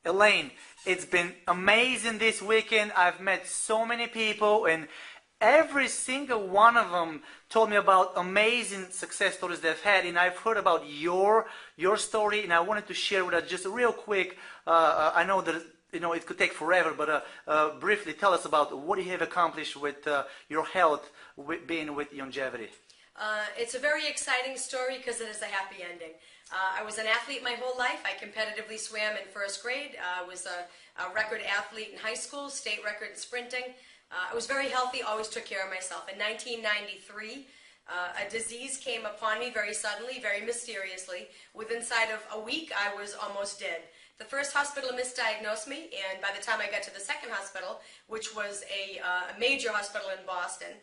Elaine, it's been amazing this weekend. I've met so many people, and every single one of them told me about amazing success stories they've had. And I've heard about your story, and I wanted to share with us just real quick. I know that it could take forever, but briefly tell us about what you have accomplished with your health, being with Youngevity. It's a very exciting story because it is a happy ending. I was an athlete my whole life. I competitively swam in first grade. I was a record athlete in high school, state record in sprinting. I was very healthy, always took care of myself. In 1993, a disease came upon me very suddenly, very mysteriously. Within inside of a week, I was almost dead. The first hospital misdiagnosed me, and by the time I got to the second hospital, which was a major hospital in Boston,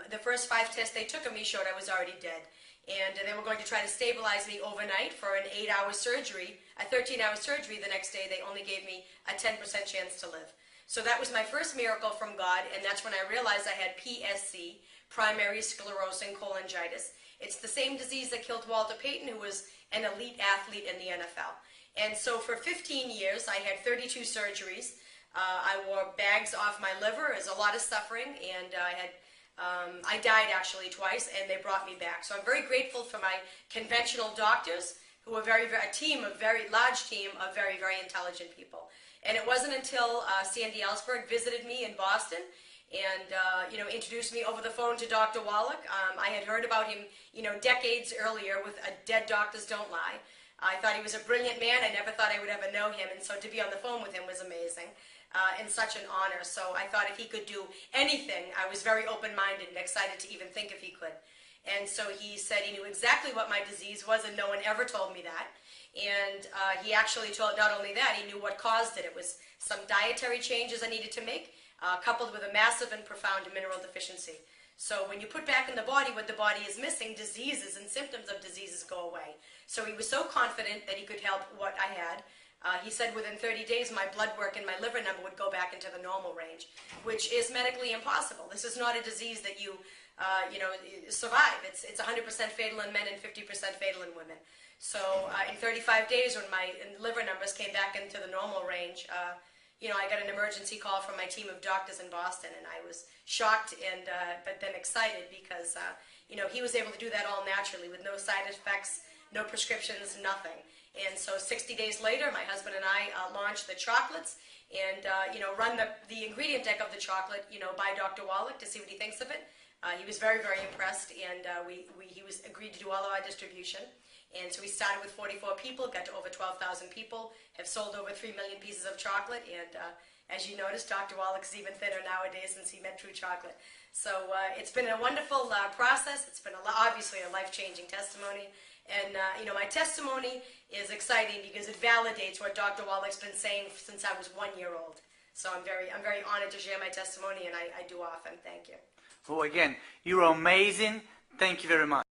the first 5 tests they took of me showed I was already dead. And they were going to try to stabilize me overnight for an 8-hour surgery, a 13-hour surgery. The next day, they only gave me a 10% chance to live. So that was my first miracle from God, and that's when I realized I had PSC, primary sclerosing cholangitis. It's the same disease that killed Walter Payton, who was an elite athlete in the NFL. And so for 15 years, I had 32 surgeries. I wore bags off my liver. There's a lot of suffering, and I died actually twice, and they brought me back. So I'm very grateful for my conventional doctors, who were a very large team of very, very intelligent people. And it wasn't until Sandy Ellsberg visited me in Boston and introduced me over the phone to Dr. Wallach. I had heard about him decades earlier with Dead Doctors Don't Lie. I thought he was a brilliant man. I never thought I would ever know him, and so to be on the phone with him was amazing. And such an honor. So I thought if he could do anything, I was very open-minded and excited to even think if he could. And so he said he knew exactly what my disease was, and no one ever told me that. And he actually told not only that, he knew what caused it. It was some dietary changes I needed to make, coupled with a massive and profound mineral deficiency. So when you put back in the body what the body is missing, diseases and symptoms of diseases go away. So he was so confident that he could help what I had. He said within 30 days my blood work and my liver number would go back into the normal range, which is medically impossible. This is not a disease that you survive. It's 100% fatal in men and 50% fatal in women. So in 35 days when my liver numbers came back into the normal range, I got an emergency call from my team of doctors in Boston, and I was shocked and but then excited because he was able to do that all naturally with no side effects, no prescriptions, nothing. And so 60 days later, my husband and I launched the chocolates and, run the ingredient deck of the chocolate, by Dr. Wallach to see what he thinks of it. He was very, very impressed, and he was agreed to do all of our distribution. And so we started with 44 people, got to over 12,000 people, have sold over 3 million pieces of chocolate, and as you noticed, Dr. Wallach's even thinner nowadays since he met True Chocolate. So it's been a wonderful process. It's been obviously a life-changing testimony. And, my testimony is exciting because it validates what Dr. Wallach's been saying since I was 1 year old. So I'm very honored to share my testimony, and I do often. Thank you. Well, again, you're amazing. Thank you very much.